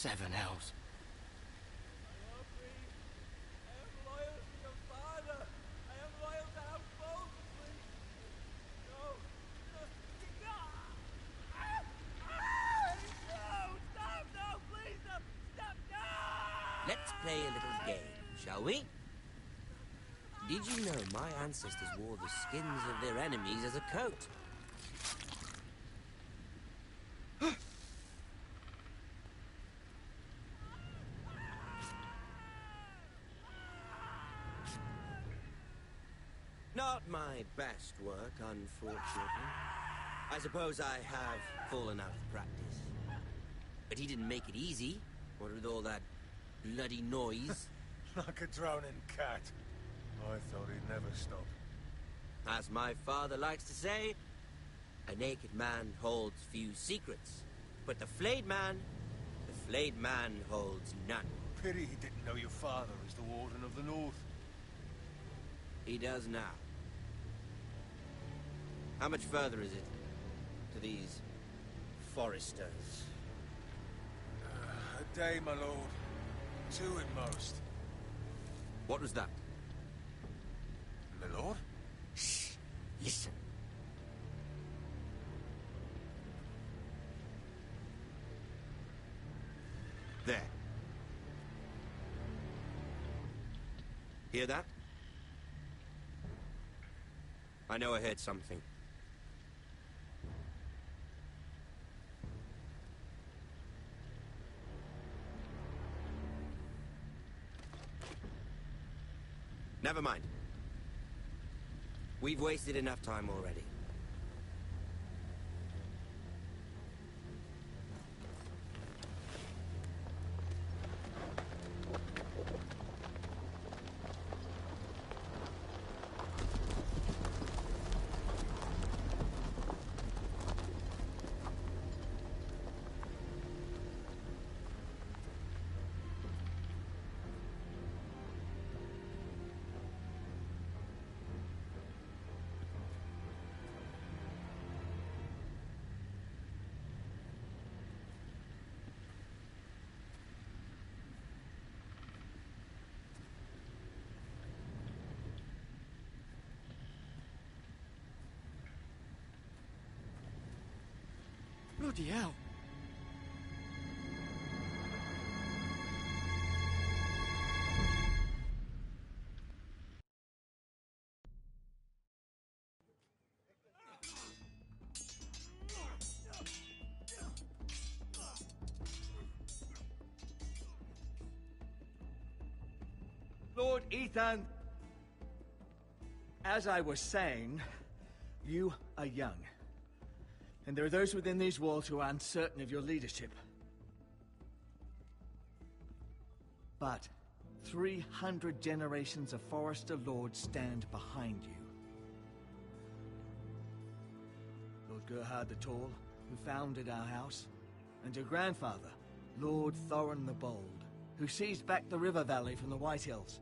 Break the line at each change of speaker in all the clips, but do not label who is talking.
Seven hells.
Let's play a little game, shall we? Did you know my ancestors wore the skins of their enemies as a coat? Not my best work, unfortunately. I suppose I have fallen out of practice. But he didn't make it easy, what with all that bloody noise.
Like a drowning cat. I thought he'd never stop.
As my father likes to say, a naked man holds few secrets. But the flayed man holds none.
Pity he didn't know your father is the Warden of the North.
He does now. How much further is it to these foresters?
A day, my lord. 2 at most.
What was that?
My lord?
Shh! Listen. There. Hear that? I know I heard something. Never mind. We've wasted enough time already.
Bloody hell.
Lord Ethan, as I was saying, you are young. And there are those within these walls who are uncertain of your leadership. But 300 generations of Forester Lords stand behind you. Lord Gerhard the Tall, who founded our house, and your grandfather, Lord Thorin the Bold, who seized back the river valley from the White Hills.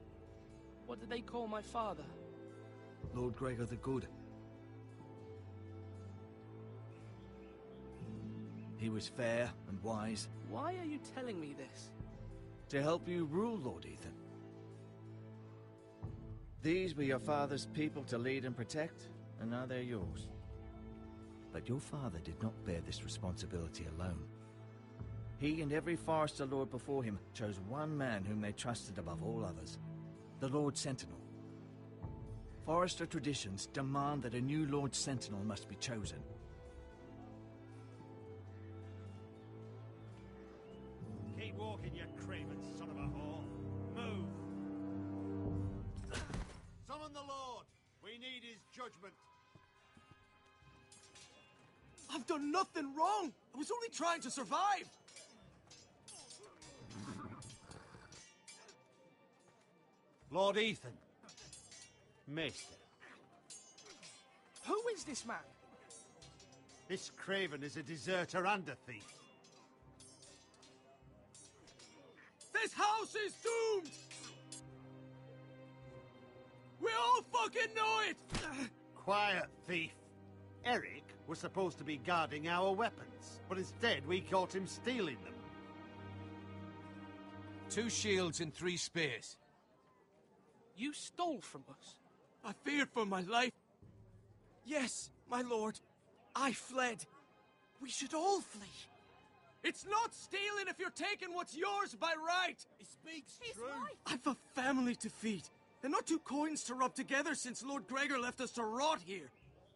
What did they call my father?
Lord Gregor the Good. He was fair and wise.
Why are you telling me this?
To help you rule, Lord Ethan. These were your father's people to lead and protect, and now they're yours. But your father did not bear this responsibility alone. He and every Forester Lord before him chose one man whom they trusted above all others, the Lord Sentinel. Forester traditions demand that a new Lord Sentinel must be chosen.
Keep walking, you craven son of a whore. Move! Summon the Lord! We need his judgment.
I've done nothing wrong! I was only trying to survive!
Lord Ethan. Maester.
Who is this man?
This craven is a deserter and a thief.
This house is doomed! We all fucking know it!
Quiet, thief. Eric was supposed to be guarding our weapons, but instead we caught him stealing them.
2 shields and 3 spears.
You stole from us.
I feared for my life. Yes, my lord. I fled. We should all flee. It's not stealing if you're taking what's yours by right.
He speaks
His
true.
wife.
I've a family to feed, and not 2 coins to rub together since Lord Gregor left us to rot here.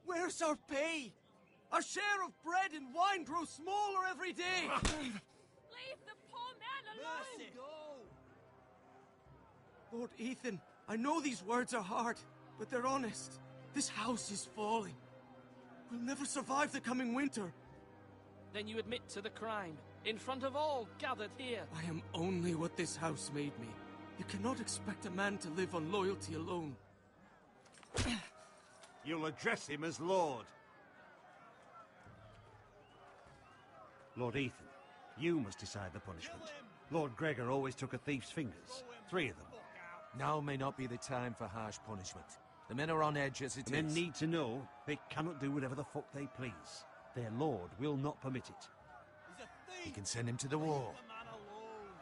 Where's our pay? Our share of bread and wine grows smaller every day.
Leave the poor man alone.
Mercy. Go.
Lord Ethan, I know these words are hard, but they're honest. This house is falling. We'll never survive the coming winter.
Then you admit to the crime, in front of all gathered here.
I am only what this house made me. You cannot expect a man to live on loyalty alone.
You'll address him as Lord.
Lord Ethan, you must decide the punishment. Lord Gregor always took a thief's fingers. 3 of them.
Now may not be the time for harsh punishment. The men are on edge as it
The
is.
men need to know they cannot do whatever the fuck they please. Their lord will not permit it.
He's a thief.
We can send him to the wall.
Leave the man alone.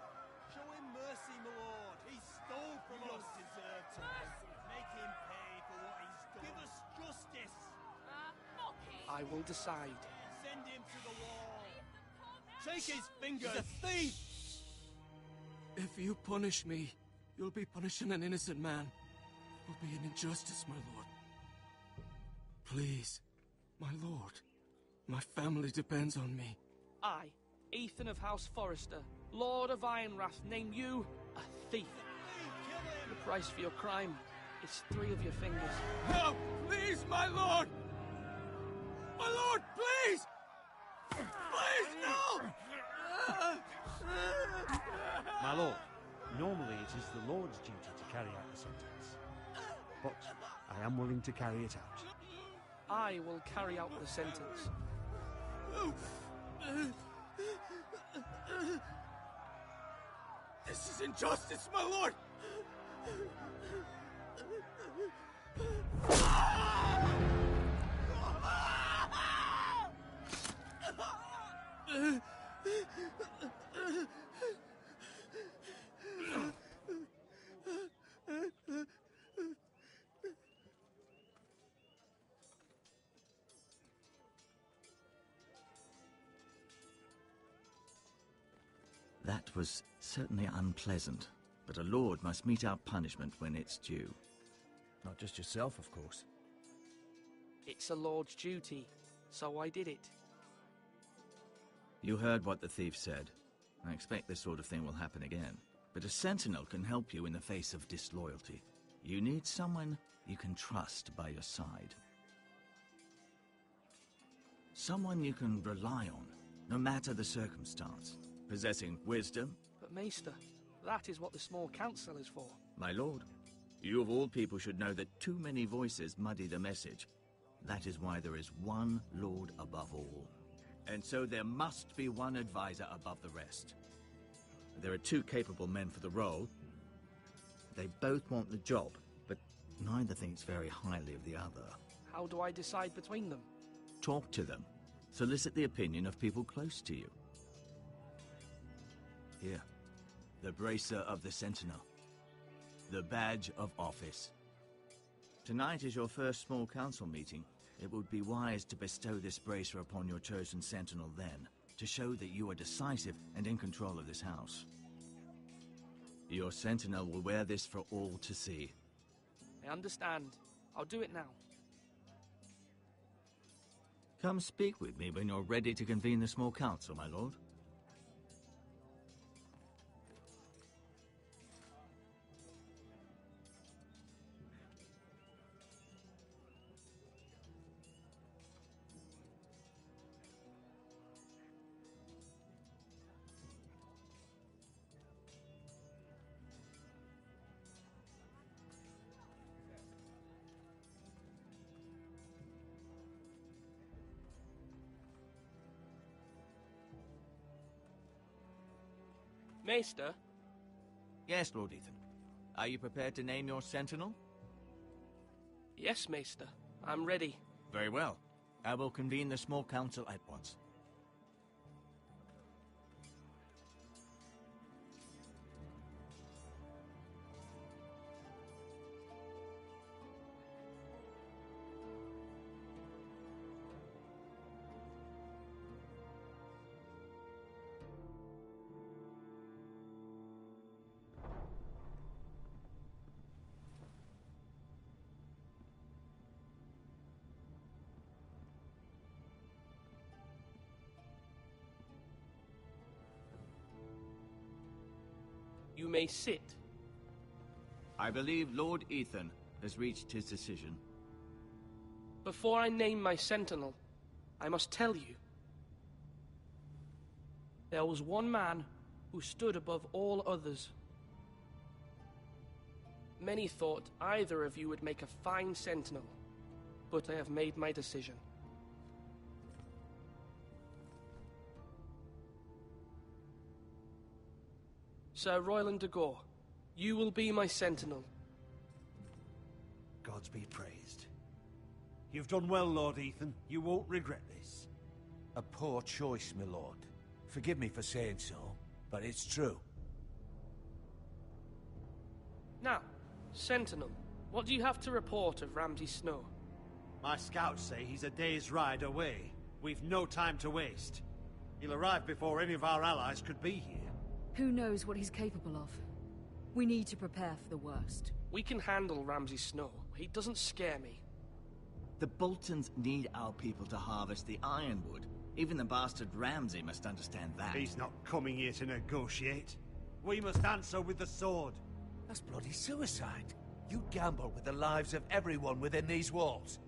Show him mercy, my lord. He stole from us. Deserve to make him pay for what he's done. Give us justice.
Mock him.
I will decide.
Send him to the wall.
Leave the poor man.
Take his fingers. He's a thief.
If you punish me, you'll be punishing an innocent man. It will be an injustice, my lord. Please, my lord. My family depends on me.
I, Ethan of House Forrester, Lord of Ironwrath, name you a thief. The price for your crime is 3 of your fingers.
No, please, my lord! My lord, please! Please, no!
My lord, normally it is the lord's duty to carry out the sentence. But I am willing to carry it out.
I will carry out the sentence.
This is injustice, my lord!
That was certainly unpleasant, but a lord must mete out punishment when it's due. Not just yourself, of course.
It's a lord's duty, so I did it.
You heard what the thief said. I expect this sort of thing will happen again. But a sentinel can help you in the face of disloyalty. You need someone you can trust by your side. Someone you can rely on, no matter the circumstance. Possessing wisdom.
But Maester, that is what the small council is for.
My lord, you of all people should know that too many voices muddy the message. That is why there is one lord above all. And so there must be one advisor above the rest. There are 2 capable men for the role. They both want the job, but neither thinks very highly of the other.
How do I decide between them?
Talk to them. Solicit the opinion of people close to you. Here, the bracer of the Sentinel. The badge of office. Tonight is your first small council meeting. It would be wise to bestow this bracer upon your chosen sentinel then, to show that you are decisive and in control of this house. Your sentinel will wear this for all to see.
I understand. I'll do it now.
Come speak with me when you're ready to convene the small council, my lord.
Maester,
Yes, Lord Ethan. Are you prepared to name your sentinel?
yes, Maester. I'm ready.
Very well. I will convene the small council at once.
You may sit.
I believe Lord Ethan has reached his decision.
Before I name my sentinel, I must tell you. There was one man who stood above all others. Many thought either of you would make a fine sentinel, but I have made my decision. Sir Royland de Gore, you will be my sentinel.
Gods be praised. You've done well, Lord Ethan. You won't regret this.
A poor choice, my lord. Forgive me for saying so, but it's true.
Now, Sentinel, what do you have to report of Ramsay Snow?
My scouts say he's a day's ride away. We've no time to waste. He'll arrive before any of our allies could be here.
Who knows what he's capable of? We need to prepare for the worst.
We can handle Ramsay Snow. He doesn't scare me.
The Boltons need our people to harvest the ironwood. Even the bastard Ramsay must understand that.
He's not coming here to negotiate. We must answer with the sword.
That's bloody suicide. You gamble with the lives of everyone within these walls.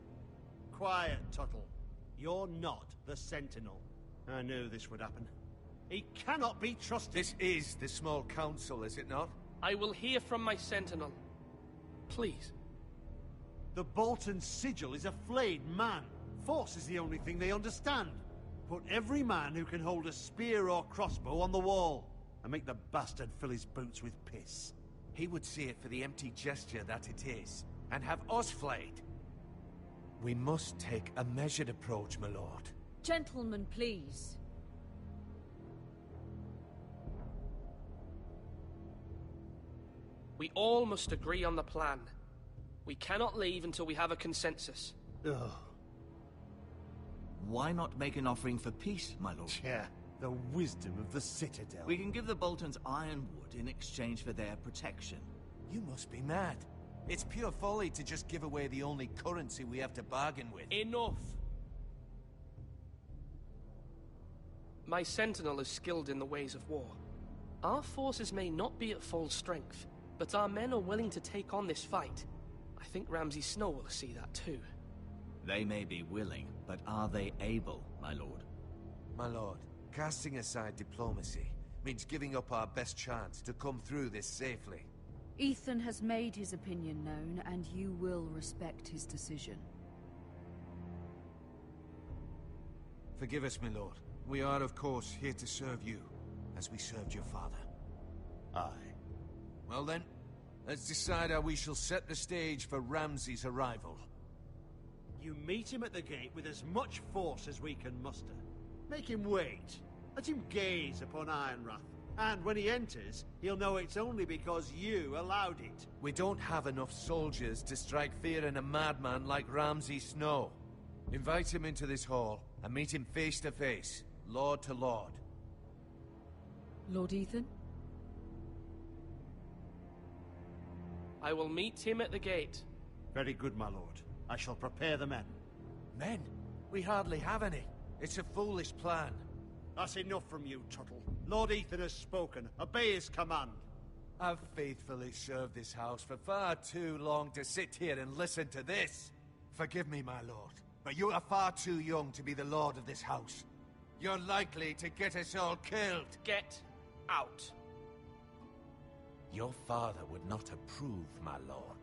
Quiet, Tuttle. You're not the Sentinel. I knew this would happen. He cannot be trusted.
This is the small council, is it not?
I will hear from my sentinel. Please.
The Bolton sigil is a flayed man. Force is the only thing they understand. Put every man who can hold a spear or crossbow on the wall, and make the bastard fill his boots with piss.
He would see it for the empty gesture that it is, and have us flayed. We must take a measured approach, my lord.
Gentlemen, please.
We all must agree on the plan. We cannot leave until we have a consensus.
Ugh.
Why not make an offering for peace, my lord?
Yeah, the wisdom of the Citadel.
We can give the Boltons ironwood in exchange for their protection.
You must be mad. It's pure folly to just give away the only currency we have to bargain with.
Enough! My sentinel is skilled in the ways of war. Our forces may not be at full strength, but our men are willing to take on this fight. I think Ramsay Snow will see that too.
They may be willing, but are they able, my lord?
My lord, casting aside diplomacy means giving up our best chance to come through this safely.
Ethan has made his opinion known, and you will respect his decision.
Forgive us, my lord. We are, of course, here to serve you, as we served your father.
Aye.
Well then, let's decide how we shall set the stage for Ramsay's arrival.
You meet him at the gate with as much force as we can muster. Make him wait. Let him gaze upon Ironrath. And when he enters, he'll know it's only because you allowed it.
We don't have enough soldiers to strike fear in a madman like Ramsay Snow. Invite him into this hall, and meet him face to face, lord to lord.
Lord Ethan?
I will meet him at the gate.
Very good, my lord. I shall prepare the men.
Men? We hardly have any. It's a foolish plan.
That's enough from you, Tuttle. Lord Ethan has spoken. Obey his command.
I've faithfully served this house for far too long to sit here and listen to this. Forgive me, my lord, but you are far too young to be the lord of this house. You're likely to get us all killed.
Get out.
Your father would not approve, my lord.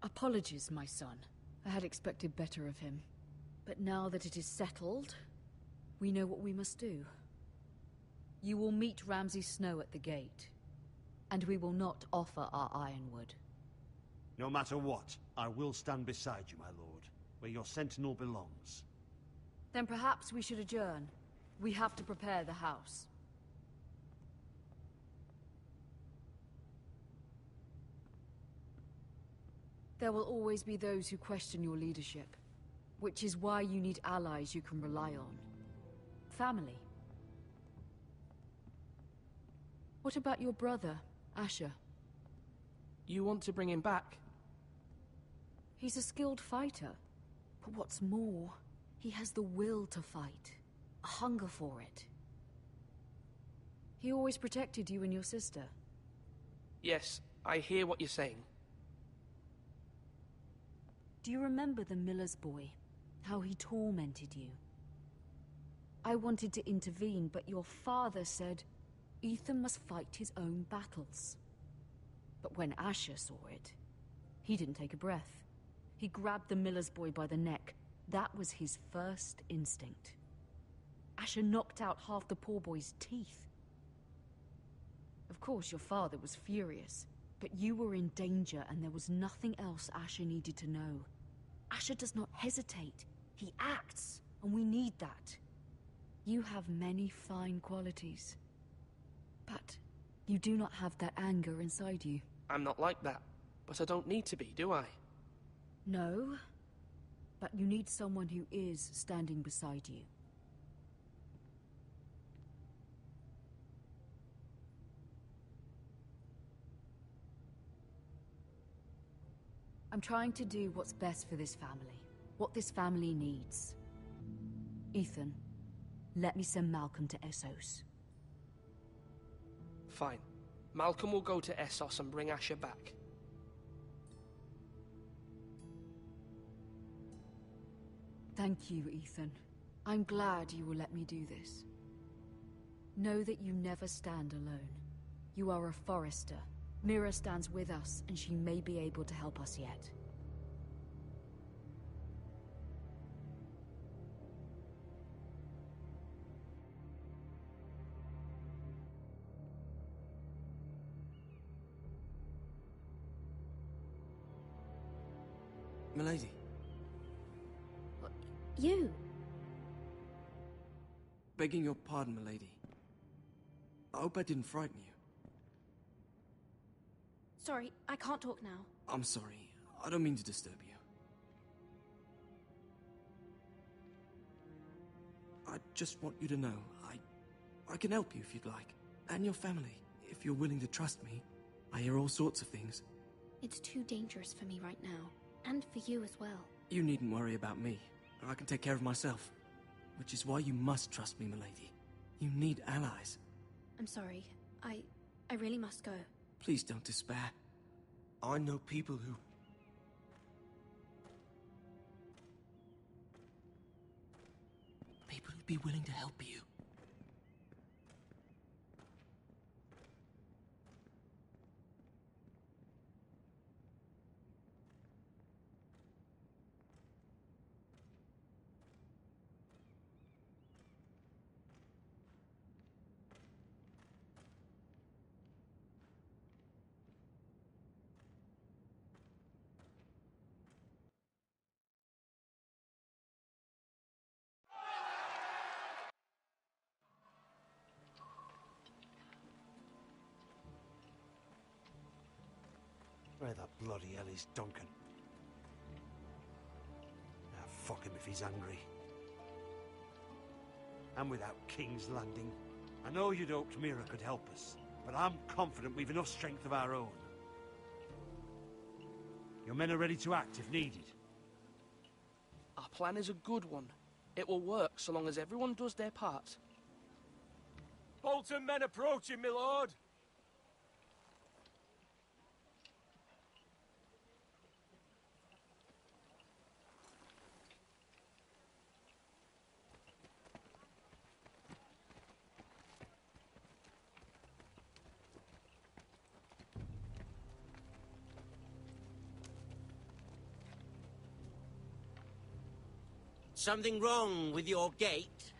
Apologies, my son. I had expected better of him. But now that it is settled, we know what we must do. You will meet Ramsay Snow at the gate, and we will not offer our ironwood.
No matter what, I will stand beside you, my lord, where your sentinel belongs.
Then perhaps we should adjourn. We have to prepare the house. There will always be those who question your leadership, which is why you need allies you can rely on. Family. What about your brother, Asher?
You want to bring him back?
He's a skilled fighter, but what's more, He has the will to fight, a hunger for it. He always protected you and your sister.
Yes, I hear what you're saying.
Do you remember the miller's boy? How he tormented you? I wanted to intervene, but your father said Ethan must fight his own battles. But when Asher saw it, he didn't take a breath. He grabbed the miller's boy by the neck. That was his first instinct. Asher knocked out half the poor boy's teeth. Of course, your father was furious, but you were in danger and there was nothing else Asher needed to know. Asher does not hesitate. He acts, and we need that. You have many fine qualities, but you do not have that anger inside you.
I'm not like that, but I don't need to be, do I?
No, but you need someone who is standing beside you. I'm trying to do what's best for this family, what this family needs. Ethan, let me send Malcolm to Essos.
Fine. Malcolm will go to Essos and bring Asher back.
Thank you, Ethan. I'm glad you will let me do this. Know that you never stand alone. You are a Forrester. Mira stands with us, and she may be able to help us yet.
Milady.
You?
Begging your pardon, milady. I hope I didn't frighten you.
Sorry, I can't talk now.
I'm sorry. I don't mean to disturb you. I just want you to know, I can help you if you'd like. And your family, if you're willing to trust me. I hear all sorts of things.
It's too dangerous for me right now. And for you as well.
You needn't worry about me. I can take care of myself. Which is why you must trust me, milady. You need allies.
I'm sorry. I really must go.
Please don't despair. I know people who... People who'd be willing to help you.
Where the bloody hell is Duncan? Now fuck him if he's angry. And without King's Landing. I know you'd hoped Mira could help us, but I'm confident we've enough strength of our own. Your men are ready to act if needed.
Our plan is a good one. It will work so long as everyone does their part.
Bolton men approaching, my lord!
Something wrong with your gate?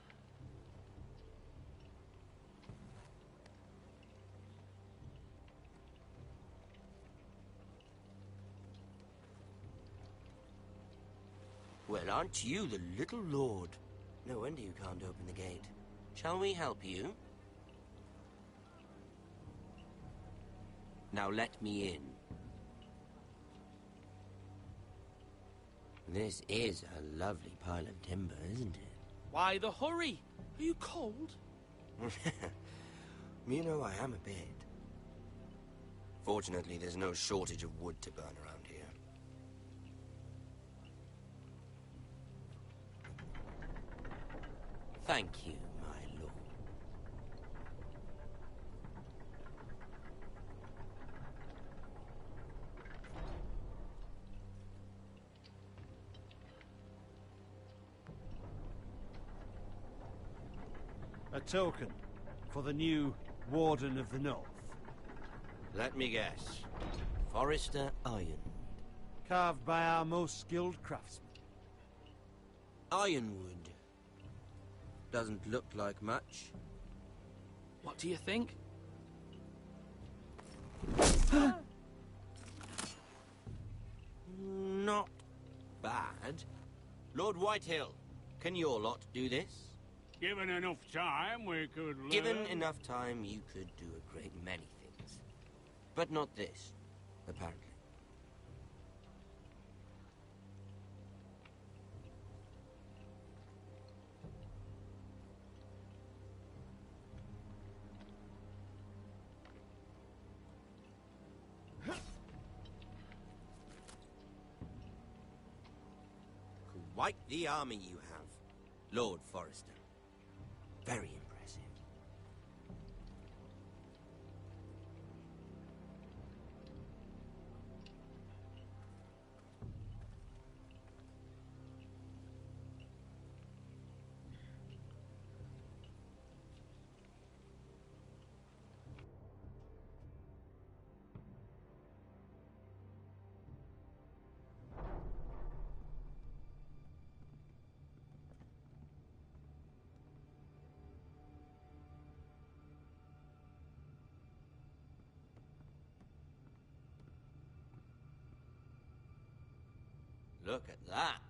Well, aren't you the little lord? No wonder you can't open the gate. Shall we help you? Now let me in. This is a lovely pile of timber, isn't it?
Why the hurry? Are you cold?
You know, I am a bit. Fortunately, there's no shortage of wood to burn around here. Thank you, my lord.
A token for the new Warden of the North.
Let me guess. Forrester Ironwood.
Carved by our most skilled craftsmen.
Ironwood. Doesn't look like much.
What do you think?
Not bad. Lord Whitehill, can your lot do this?
Given enough time, we could learn.
Given enough time, you could do a great many things. But not this, apparently. Quite the army you have, Lord Forrester. Very impressive. Look at that.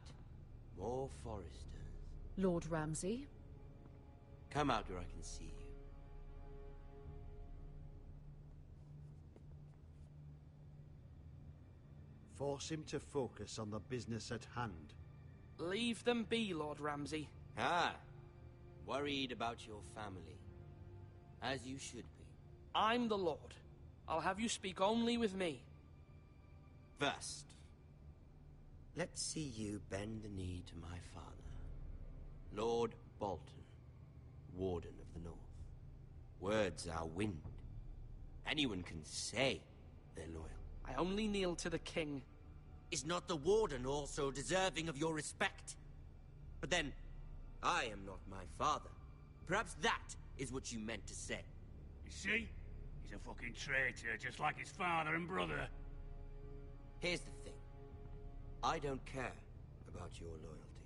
More Forresters.
Lord Ramsay?
Come out where I can see you.
Force him to focus on the business at hand.
Leave them be, Lord Ramsay.
Ah, worried about your family. As you should be.
I'm the Lord. I'll have you speak only with me.
First, let's see you bend the knee to my father, Lord Bolton, Warden of the North. Words are wind. Anyone can say they're loyal.
I only kneel to the king.
Is not the Warden also deserving of your respect? But then, I am not my father. Perhaps that is what you meant to say.
You see? He's a fucking traitor, just like his father and brother.
Here's the thing. I don't care about your loyalty.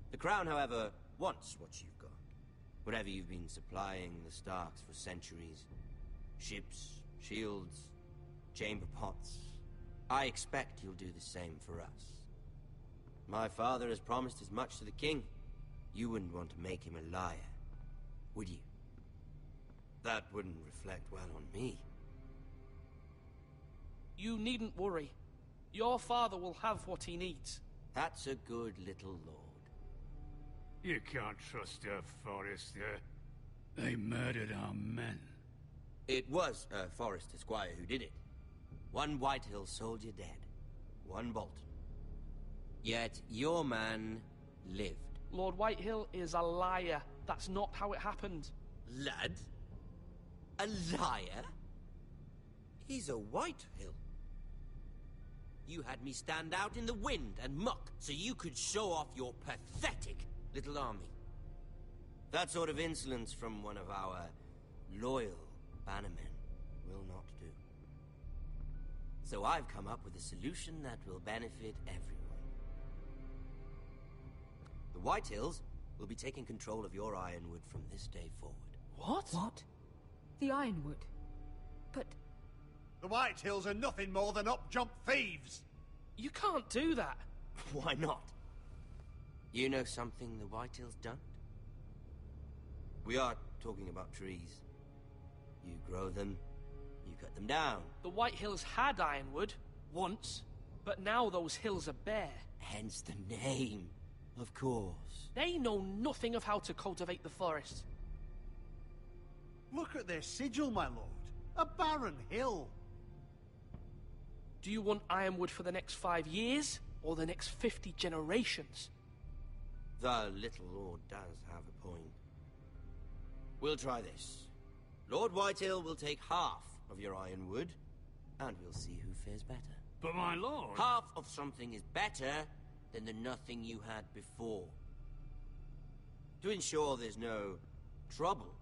The Crown, however, wants what you've got. Whatever you've been supplying the Starks for centuries. Ships, shields, chamber pots. I expect you'll do the same for us. My father has promised as much to the king. You wouldn't want to make him a liar, would you? That wouldn't reflect well on me.
You needn't worry. Your father will have what he needs.
That's a good little lord.
You can't trust her, Forrester. They murdered our men.
It was a Forrester squire who did it. One Whitehill soldier dead. One Bolton. Yet your man lived.
Lord Whitehill is a liar. That's not how it happened.
Lad? A liar? He's a Whitehill. You had me stand out in the wind and muck so you could show off your pathetic little army. That sort of insolence from one of our loyal bannermen will not do. So I've come up with a solution that will benefit everyone. The Whitehills will be taking control of your Ironwood from this day forward.
What?
What? The Ironwood? But...
The Whitehills are nothing more than up-jump thieves!
You can't do that.
Why not? You know something the Whitehills don't? We are talking about trees. You grow them, you cut them down.
The Whitehills had Ironwood, once, but now those hills are bare.
Hence the name, of course.
They know nothing of how to cultivate the forest.
Look at their sigil, my lord. A barren hill.
Do you want Ironwood for the next 5 years, or the next 50 generations?
The little lord does have a point. We'll try this. Lord Whitehill will take half of your ironwood, and we'll see who fares better.
But my lord...
Half of something is better than the nothing you had before. To ensure there's no trouble,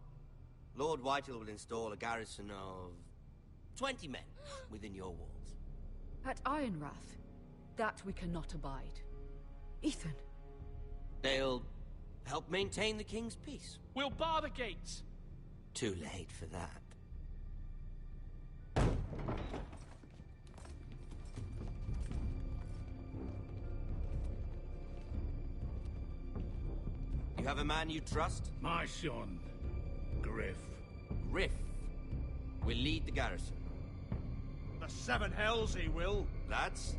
Lord Whitehill will install a garrison of 20 men within your walls.
At Ironrath? That we cannot abide. Ethan!
They'll help maintain the king's peace.
We'll bar the gates.
Too late for that. You have a man you trust?
My son, Griff.
Griff will lead the garrison.
The seven hells he will.
Lads,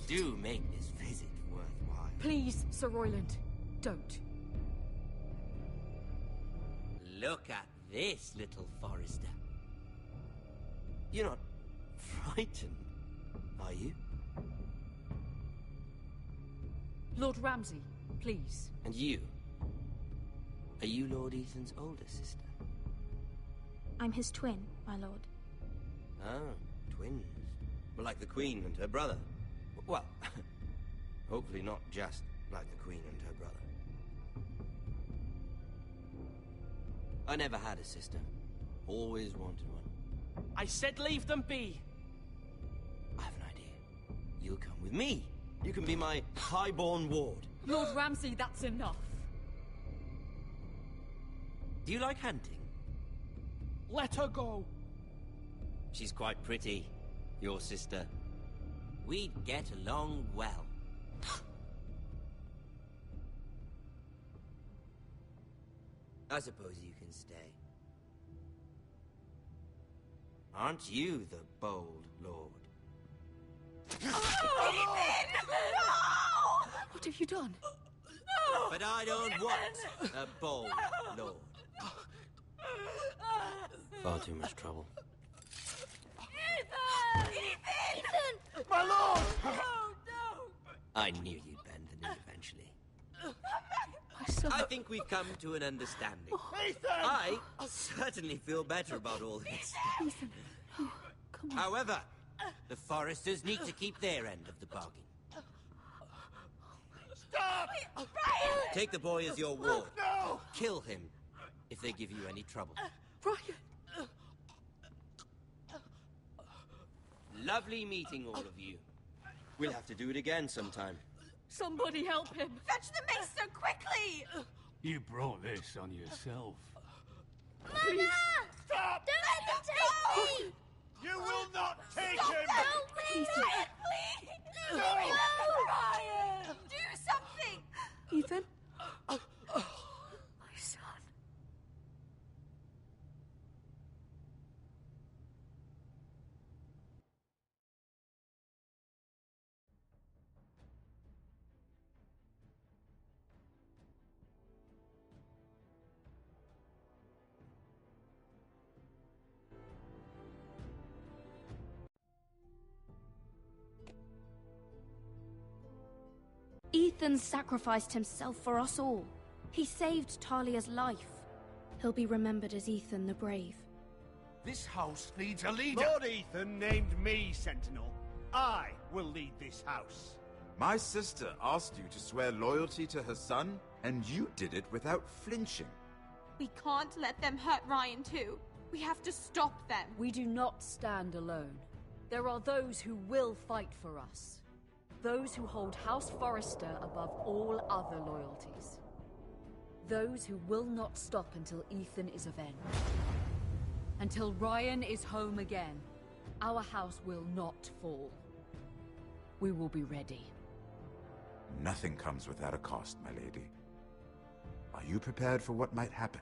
do make this visit worthwhile.
Please, Sir Royland, don't.
Look at this, little Forester. You're not frightened, are you?
Lord Ramsay, please.
And you? Are you Lord Ethan's older sister?
I'm his twin, my lord.
Ah, twins. Well, like the Queen and her brother. Well, hopefully not just like the Queen and her brother. I never had a sister. Always wanted one.
I said leave them be.
I have an idea. You'll come with me. You can be my highborn ward.
Lord Ramsay, that's enough.
Do you like hunting?
Let her go.
She's quite pretty, your sister. We'd get along well. I suppose you can stay. Aren't you the bold lord?
What have you done?
But I don't want a bold lord. Far too much trouble.
Ethan!
My lord!
I knew you'd bend the knee eventually.
My son.
I think we've come to an understanding.
Ethan!
I certainly feel better about all this.
Ethan. Oh, come on.
However, the Foresters need to keep their end of the bargain.
Stop!
Brian!
Take the boy as your ward.
No!
Kill him if they give you any trouble.
Brian!
Lovely meeting all of you. We'll have to do it again sometime.
Somebody help him!
Fetch the mace so quickly!
You brought this on yourself.
Mother!
Stop!
Don't let him take me!
You will not take
Stop,
him!
help me! Brian, please!
No!
Brian! Do something!
Ethan? My son.
Ethan sacrificed himself for us all. He saved Talia's life. He'll be remembered as Ethan the Brave.
This house needs a leader.
Lord Ethan named me Sentinel. I will lead this house.
My sister asked you to swear loyalty to her son, and you did it without flinching.
We can't let them hurt Ryan too. We have to stop them.
We do not stand alone. There are those who will fight for us. Those who hold House Forrester above all other loyalties. Those who will not stop until Ethan is avenged. Until Ryan is home again, our house will not fall. We will be ready.
Nothing comes without a cost, my lady. Are you prepared for what might happen?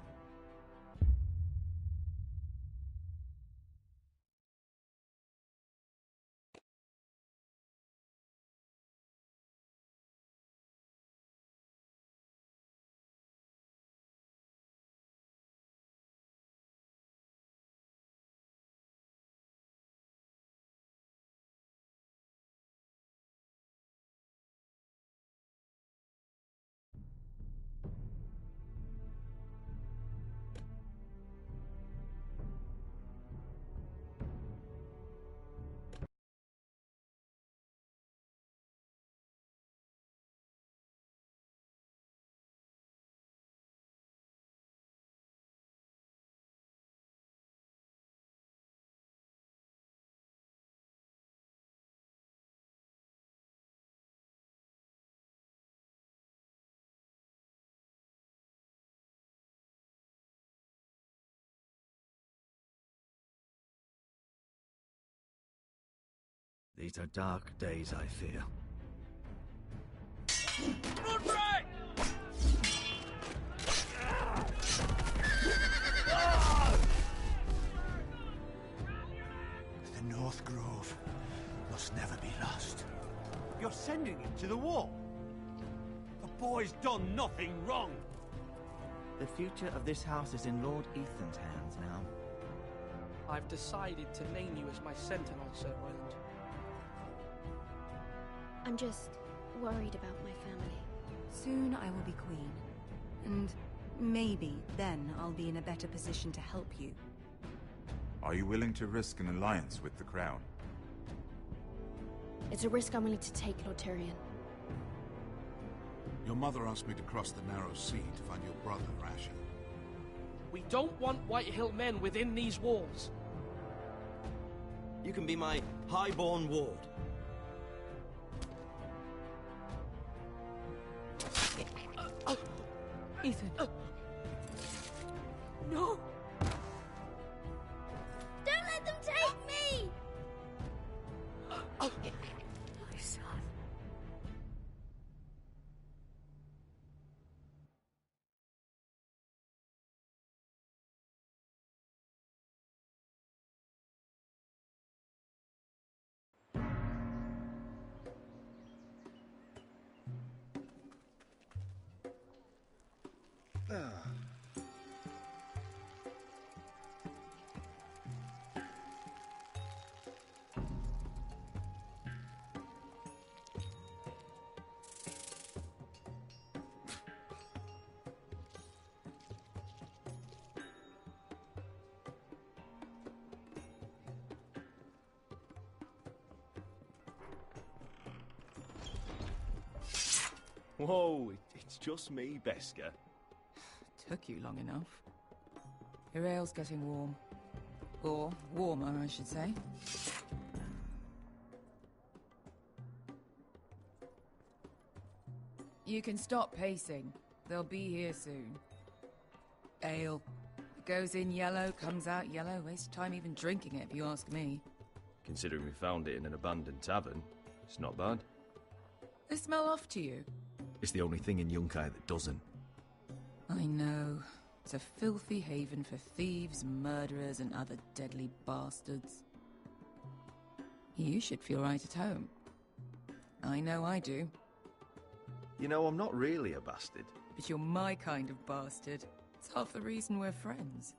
These are dark days, I fear.
Run right!
The North Grove must never be lost.
You're sending him to the wall? The boy's done nothing wrong.
The future of this house is in Lord Ethan's hands now.
I've decided to name you as my sentinel, Sir Roland.
I'm just worried about my family.
Soon I will be queen. And maybe then I'll be in a better position to help you.
Are you willing to risk an alliance with the Crown?
It's a risk I'm willing to take, Lord Tyrion.
Your mother asked me to cross the narrow sea to find your brother, Asher.
We don't want Whitehill men within these walls.
You can be my highborn ward.
Ethan. No!
Don't let them take me!
My son.
Whoa, it's just me, Beska.
Took you long enough. Your ale's getting warm. Or warmer, I should say. You can stop pacing. They'll be here soon. Ale. It goes in yellow, comes out yellow. Waste time even drinking it, if you ask me.
Considering we found it in an abandoned tavern, it's not bad.
They smell off to you.
It's the only thing in Yunkai that doesn't.
I know. It's a filthy haven for thieves, murderers, and other deadly bastards. You should feel right at home. I know I do.
You know, I'm not really a bastard.
But you're my kind of bastard. It's half the reason we're friends.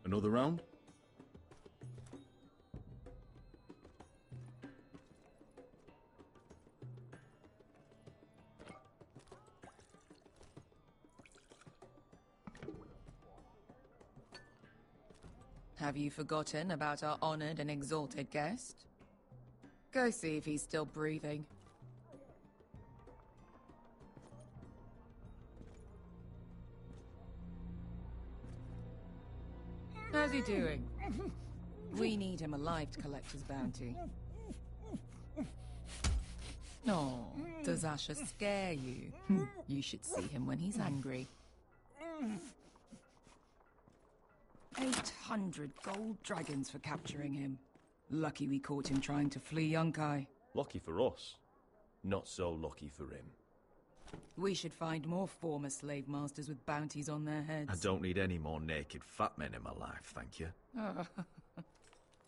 Another round?
Have you forgotten about our honored and exalted guest? Go see if he's still breathing. How's he doing? We need him alive to collect his bounty. Oh, does Asher scare you? You should see him when he's angry. 800 gold dragons for capturing him. Lucky we caught him trying to flee Yunkai.
Lucky for us. Not so lucky for him.
We should find more former slave masters with bounties on their heads.
I don't need any more naked fat men in my life, thank you.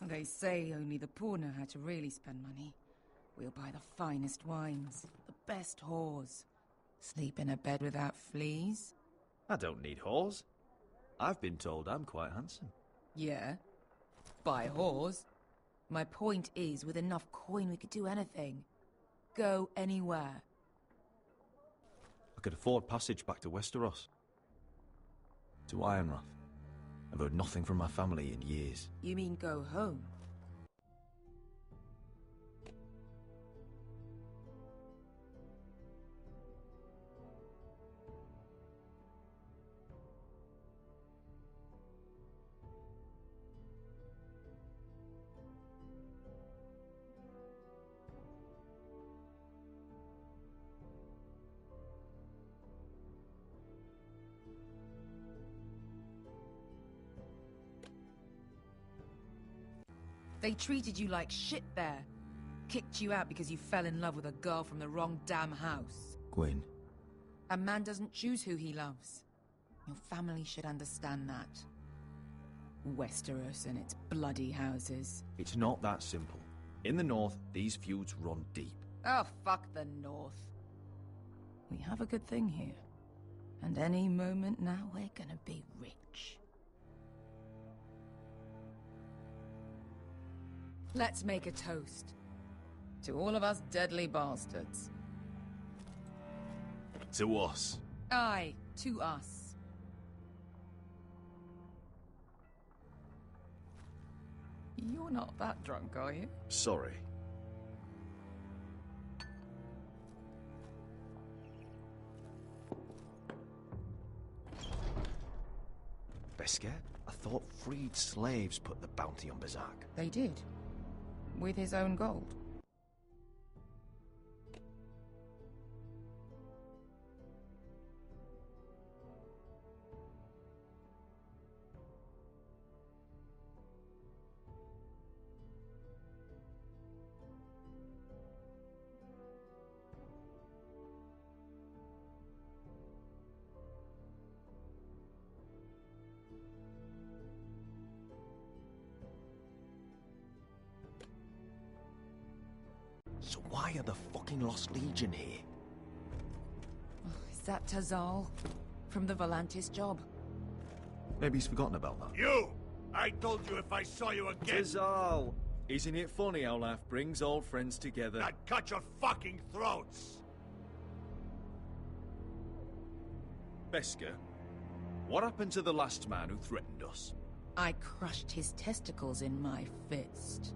They say only the poor know how to really spend money. We'll buy the finest wines, the best whores. Sleep in a bed without fleas.
I don't need whores. I've been told I'm quite handsome.
Yeah. Buy whores. My point is, with enough coin we could do anything. Go anywhere.
I could afford passage back to Westeros. To Ironrath. I've heard nothing from my family in years.
You mean go home? They treated you like shit there. Kicked you out because you fell in love with a girl from the wrong damn house.
Gwyn.
A man doesn't choose who he loves. Your family should understand that. Westeros and its bloody houses.
It's not that simple. In the north, these feuds run deep.
Oh, fuck the north. We have a good thing here. And any moment now, we're gonna be rich. Let's make a toast. To all of us deadly bastards.
To us.
Aye, to us. You're not that drunk, are you?
Sorry. Beskar? I thought freed slaves put the bounty on Bazak.
They did. With his own gold.
So why are the fucking Lost Legion here?
Is that Tazal? From the Volantis job?
Maybe he's forgotten about that.
You! I told you if I saw you again...
Tazal! Isn't it funny how life brings old friends together?
I'd cut your fucking throats!
Beskar, what happened to the last man who threatened us?
I crushed his testicles in my fist.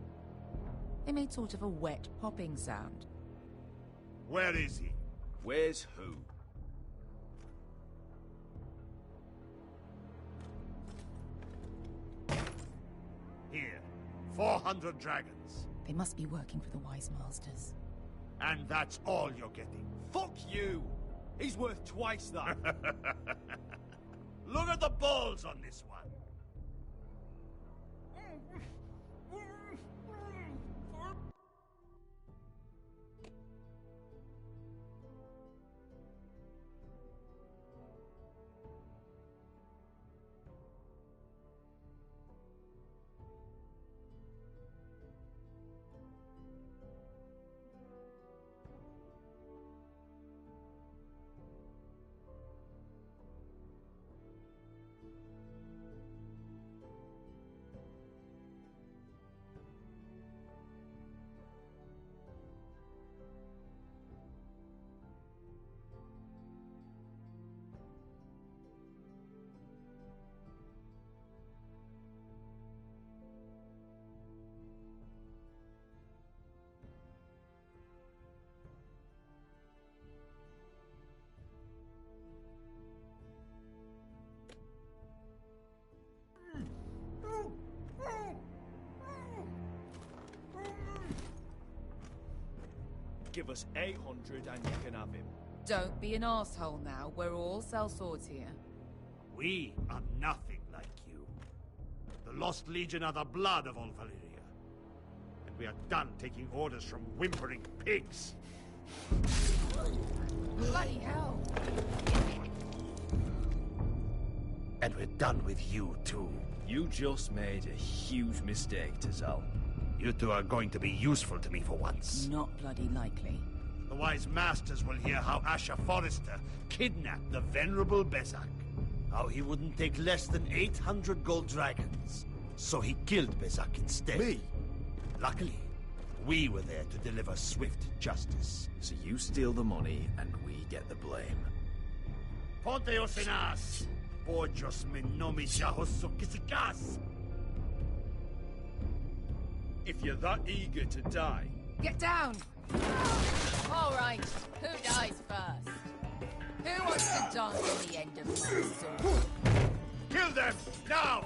They made sort of a wet popping sound.
Where is he?
Where's who?
Here. 400 dragons.
They must be working for the Wise Masters.
And that's all you're getting.
Fuck you! He's worth twice that.
Look at the balls on this one.
Give us 800 and you can have him.
Don't be an asshole now. We're all sellswords here.
We are nothing like you. The Lost Legion are the blood of all Valyria. And we are done taking orders from whimpering pigs.
Bloody hell!
And we're done with you, too.
You just made a huge mistake, Tazal.
You two are going to be useful to me for once.
Not bloody likely.
The Wise Masters will hear how Asher Forrester kidnapped the venerable Bezak. How he wouldn't take less than 800 gold dragons. So he killed Bezak instead.
Me?
Luckily, we were there to deliver swift justice.
So you steal the money and we get the blame.
Ponteos en as! Pollos me nomijahos kisikas!
If you're that eager to die...
Get down! All right, who dies first? Who wants to dance on the end of my sword?
Kill them, now!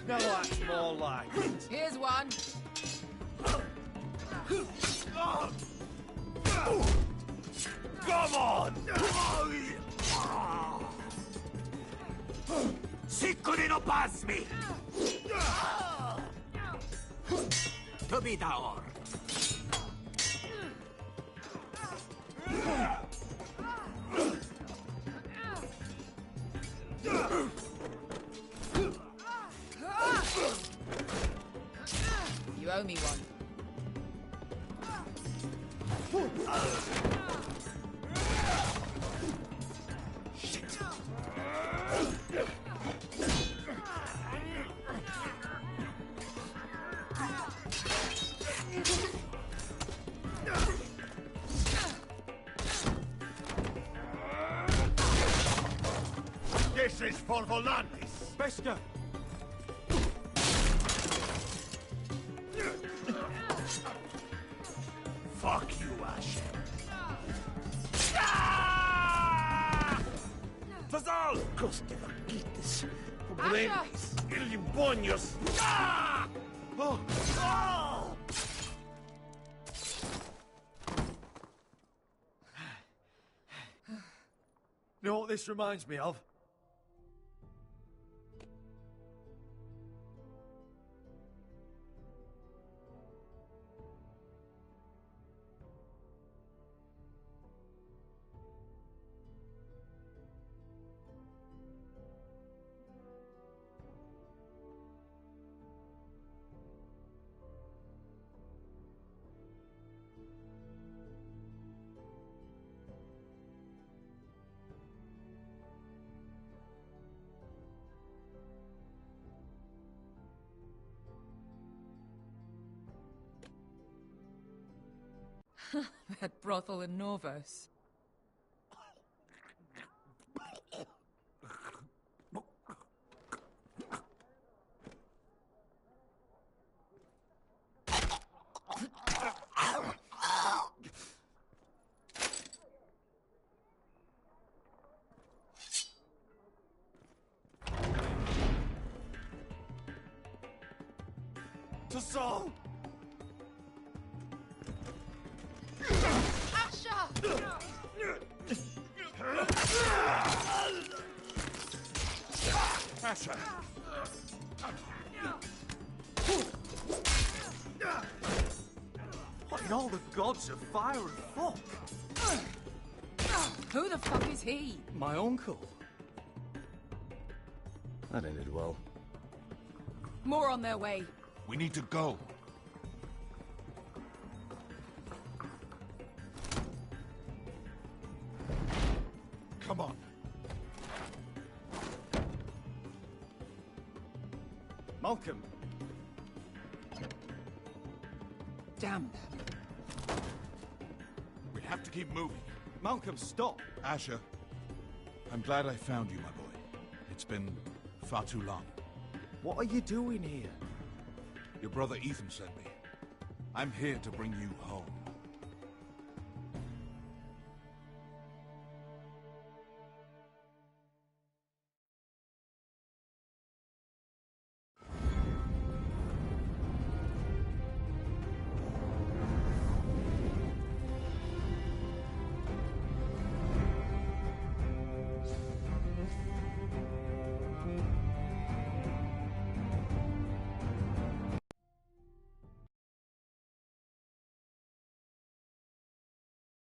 Now that's more like it.
Here's one.
Come on! Sicuri no pass me!
To be Daor.
You owe me one.
Shit.
This is for Volantis.
Bester!
Fuck you, Ash.
Fazal!
Coste vaquites. Problemas. Ilimbonios.
Oh!
Oh!
You know what this reminds me of?
That brothel in Norvos.
To Saul!
Asher!
What in all the gods of fire and fuck?
Who the fuck is he?
My uncle.
That ended well.
More on their way.
We need to go. Come on.
Malcolm!
Damn.
We have to keep moving.
Malcolm, stop!
Asher, I'm glad I found you, my boy. It's been far too long.
What are you doing here?
Your brother Ethan sent me. I'm here to bring you home.